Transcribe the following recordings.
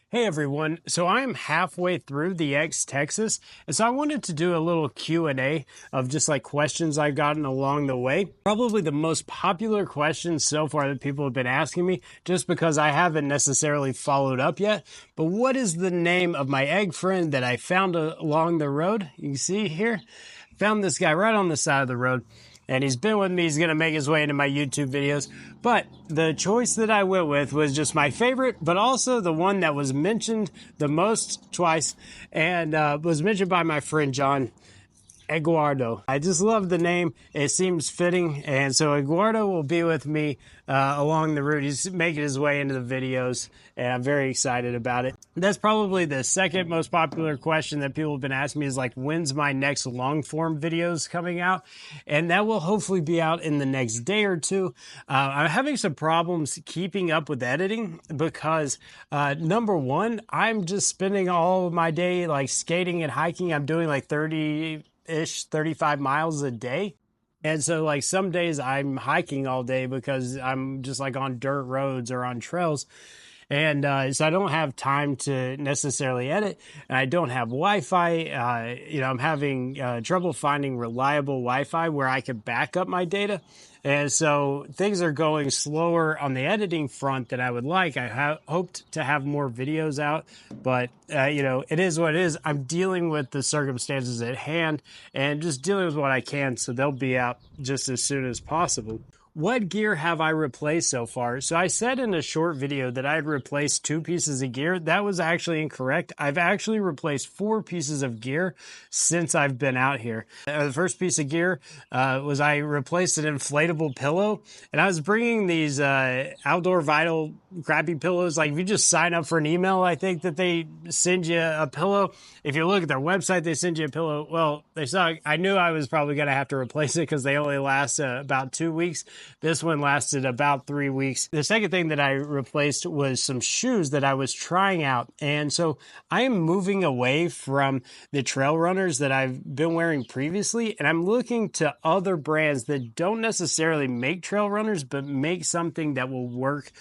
Hey everyone, so I'm halfway through the xTexas, and so I wanted to do a little Q&A of just like questions I've gotten along the way. Probably the most popular question so far that people have been asking me, just because I haven't necessarily followed up yet. But what is the name of my egg friend that I found along the road? You can see here, found this guy right on the side of the road. And he's been with me. He's going to make his way into my YouTube videos. But the choice that I went with was just my favorite, but also the one that was mentioned the most twice and was mentioned by my friend John. Eduardo. I just love the name. It seems fitting. And so Eduardo will be with me along the route. He's making his way into the videos, and I'm very excited about it. That's probably the second most popular question that people have been asking me is like, when's my next long form videos coming out? And that will hopefully be out in the next day or two. I'm having some problems keeping up with editing because number one, I'm just spending all of my day like skating and hiking. I'm doing like 35 miles a day. And so like some days I'm hiking all day because I'm just like on dirt roads or on trails. And so I don't have time to necessarily edit, and I don't have Wi-Fi. I'm having trouble finding reliable Wi-Fi where I could back up my data. And so things are going slower on the editing front than I would like. I hoped to have more videos out, but it is what it is. I'm dealing with the circumstances at hand and just dealing with what I can, so they'll be out just as soon as possible. What gear have I replaced so far? So I said in a short video that I had replaced 2 pieces of gear. That was actually incorrect. I've actually replaced 4 pieces of gear since I've been out here. The first piece of gear was I replaced an inflatable pillow, and I was bringing these Outdoor Vital crappy pillows. Like if you just sign up for an email, I think that they send you a pillow. If you look at their website, they send you a pillow. Well, they suck. I knew I was probably going to have to replace it because they only last about 2 weeks. This one lasted about 3 weeks. The second thing that I replaced was some shoes that I was trying out. And so I am moving away from the trail runners that I've been wearing previously, and I'm looking to other brands that don't necessarily make trail runners, but make something that will work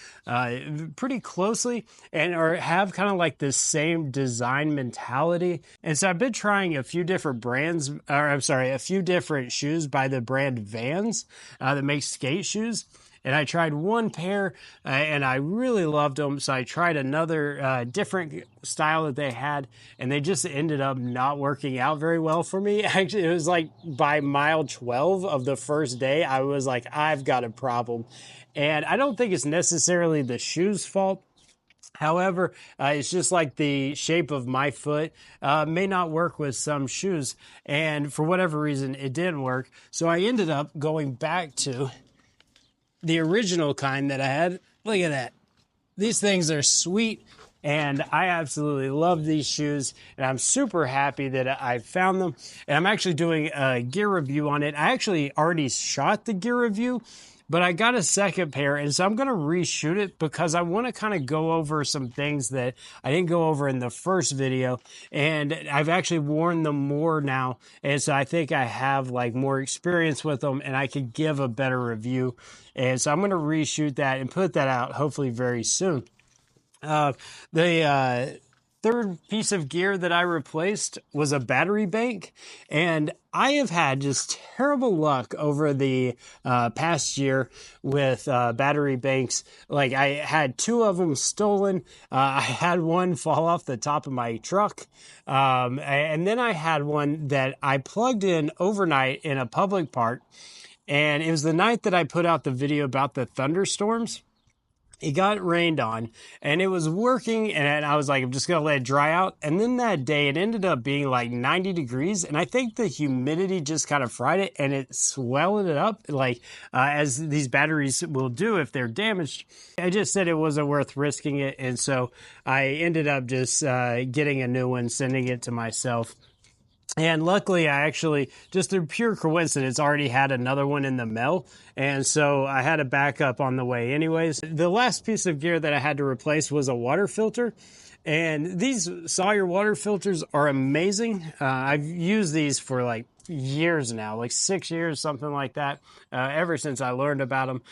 pretty closely and or have kind of like the same design mentality. And so I've been trying a few different brands, a few different shoes by the brand Vans that makes skate shoes. And I tried one pair and I really loved them. So I tried another different style that they had, and they just ended up not working out very well for me. Actually, it was like by mile 12 of the first day, I was like, I've got a problem. And I don't think it's necessarily the shoe's fault. However, it's just like the shape of my foot may not work with some shoes. And for whatever reason, it didn't work. So I ended up going back to the original kind that I had. Look at that. These things are sweet, and I absolutely love these shoes, and I'm super happy that I found them. And I'm actually doing a gear review on it. I actually already shot the gear review, but I got a second pair, and so I'm going to reshoot it because I want to kind of go over some things that I didn't go over in the first video, and I've actually worn them more now, and so I think I have like more experience with them, and I could give a better review. And so I'm going to reshoot that and put that out hopefully very soon. The third piece of gear that I replaced was a battery bank, and I have had just terrible luck over the past year with battery banks. Like I had 2 of them stolen. I had one fall off the top of my truck, and then I had one that I plugged in overnight in a public park. And it was the night that I put out the video about the thunderstorms. It got rained on, and it was working, and I was like, I'm just going to let it dry out. And then that day, it ended up being like 90 degrees, and I think the humidity just kind of fried it, and it swelled it up, like as these batteries will do if they're damaged. I just said it wasn't worth risking it, and so I ended up just getting a new one, sending it to myself. And luckily, I actually, just through pure coincidence, already had another one in the mail. And so I had a backup on the way anyways. The last piece of gear that I had to replace was a water filter. And these Sawyer water filters are amazing. I've used these for like years now, like 6 years, something like that, ever since I learned about them.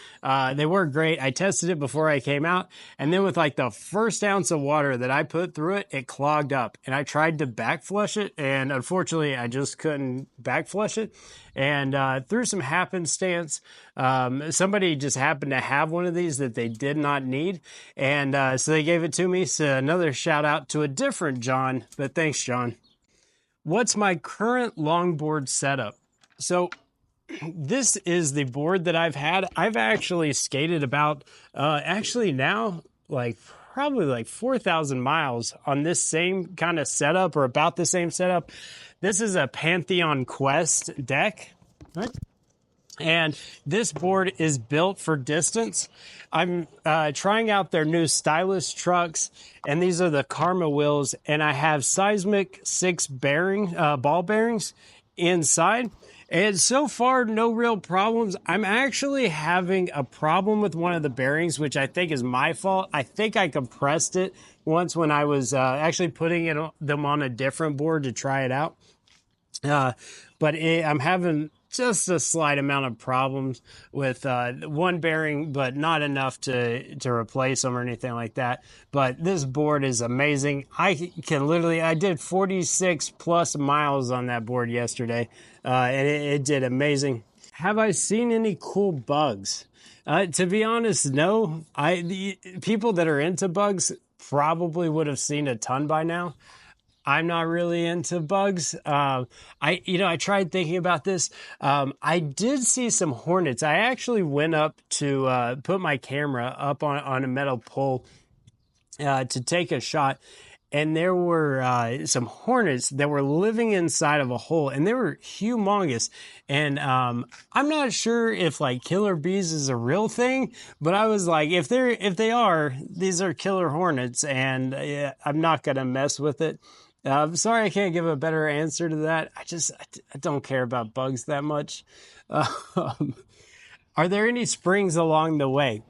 They work great. I tested it before I came out, and then with like the first ounce of water that I put through it, it clogged up, and I tried to back flush it, and unfortunately I just couldn't back flush it. And through some happenstance, somebody just happened to have one of these that they did not need, and so they gave it to me. So another shout out to a different John, but thanks, John. What's my current longboard setup? So this is the board that I've had. I've actually skated about, actually now, like probably like 4,000 miles on this same kind of setup, or about the same setup. This is a Pantheon Quest deck, right? And this board is built for distance. I'm trying out their new Stylus trucks, and these are the Karma wheels, and I have Seismic 6 ball bearings inside. And so far, no real problems. I'm actually having a problem with one of the bearings, which I think is my fault. I think I compressed it once when I was actually putting them on a different board to try it out. But I'm having just a slight amount of problems with one bearing, but not enough to replace them or anything like that. But this board is amazing. I did 46 plus miles on that board yesterday, and it did amazing. Have I seen any cool bugs? To be honest, no. The people that are into bugs probably would have seen a ton by now. I'm not really into bugs. I tried thinking about this. I did see some hornets. I actually went up to put my camera up on a metal pole to take a shot, and there were some hornets that were living inside of a hole, and they were humongous. And I'm not sure if like killer bees is a real thing, but I was like, if they are, these are killer hornets, and I'm not gonna mess with it. I'm sorry I can't give a better answer to that. I don't care about bugs that much. Are there any springs along the way?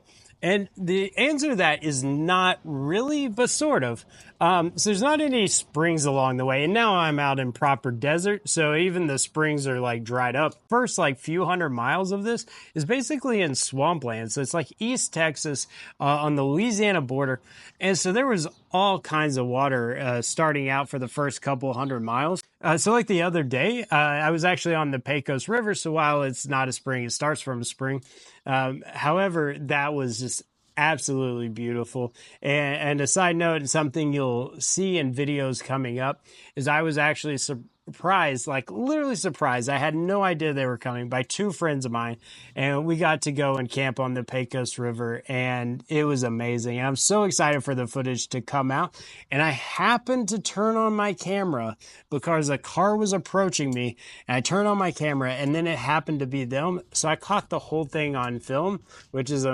And the answer to that is not really, but sort of. So there's not any springs along the way. And now I'm out in proper desert, so even the springs are like dried up. First like few hundred miles of this is basically in swampland. So it's like East Texas on the Louisiana border. And so there was all kinds of water starting out for the first couple hundred miles. So like the other day, I was actually on the Pecos River. So while it's not a spring, it starts from a spring. However, that was just absolutely beautiful. And a side note, and something you'll see in videos coming up, is I was actually surprised, like literally surprised. I had no idea they were coming, by two friends of mine, and we got to go and camp on the Pecos River, and it was amazing. And I'm so excited for the footage to come out. And I happened to turn on my camera because a car was approaching me, and I turned on my camera, and then it happened to be them. So I caught the whole thing on film, which is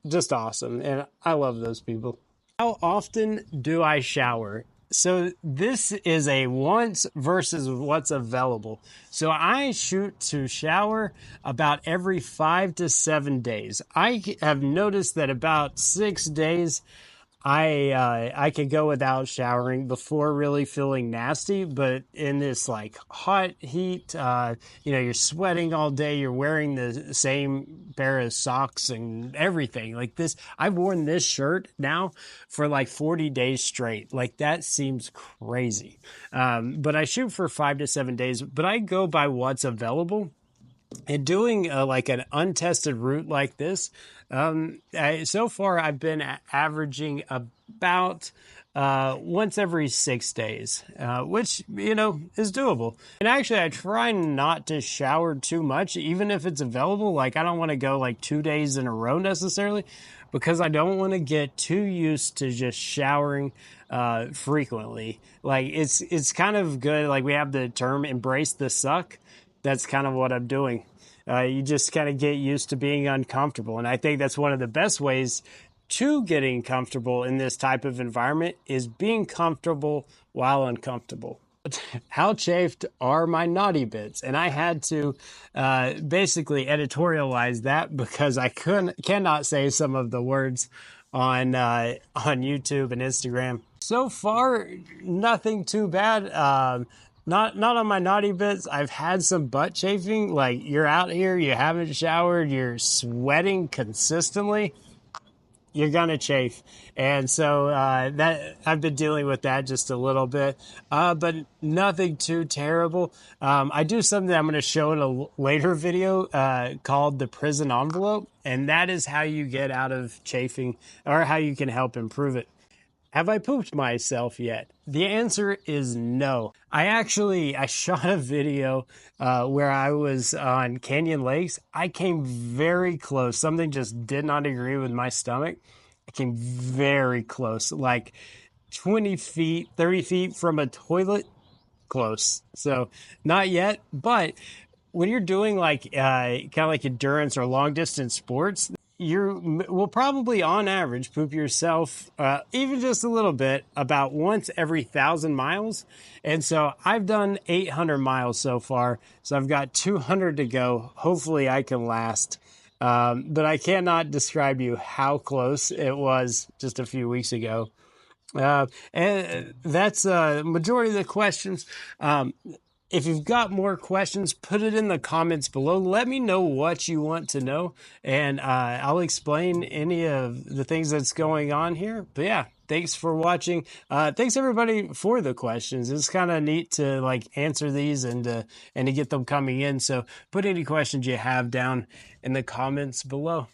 just awesome. And I love those people. How often do I shower? So this is a once versus what's available. So I shoot to shower about every 5 to 7 days. I have noticed that about 6 days I could go without showering before really feeling nasty, but in this like hot heat, you're sweating all day, you're wearing the same pair of socks and everything like this. I've worn this shirt now for like 40 days straight. Like that seems crazy. But I shoot for 5 to 7 days, but I go by what's available. And doing like an untested route like this, so far I've been averaging about once every 6 days, which, is doable. And actually, I try not to shower too much, even if it's available. Like, I don't want to go like 2 days in a row necessarily, because I don't want to get too used to just showering frequently. Like, it's kind of good. Like, we have the term embrace the suck. That's kind of what I'm doing. You just kind of get used to being uncomfortable. And I think that's one of the best ways to getting comfortable in this type of environment is being comfortable while uncomfortable. How chafed are my naughty bits? And I had to basically editorialize that because I cannot say some of the words on YouTube and Instagram. So far, nothing too bad. not on my naughty bits. I've had some butt chafing. Like, you're out here, you haven't showered, you're sweating consistently, you're gonna chafe. And so that I've been dealing with that just a little bit, but nothing too terrible. I do something that I'm going to show in a later video called the prison envelope, and that is how you get out of chafing, or how you can help improve it. Have I pooped myself yet? The answer is no. I shot a video where I was on Canyon Lakes. I came very close. Something just did not agree with my stomach. I came very close, like 20 feet, 30 feet from a toilet. Close. So not yet, but when you're doing like kind of like endurance or long distance sports, you will probably on average poop yourself even just a little bit about once every 1,000 miles. And so I've done 800 miles so far, so I've got 200 to go. Hopefully I can last. But I cannot describe you how close it was just a few weeks ago. And that's majority of the questions. If you've got more questions, put it in the comments below. Let me know what you want to know, and I'll explain any of the things that's going on here. But yeah, thanks for watching. Thanks everybody for the questions. It's kind of neat to like answer these and to get them coming in. So put any questions you have down in the comments below.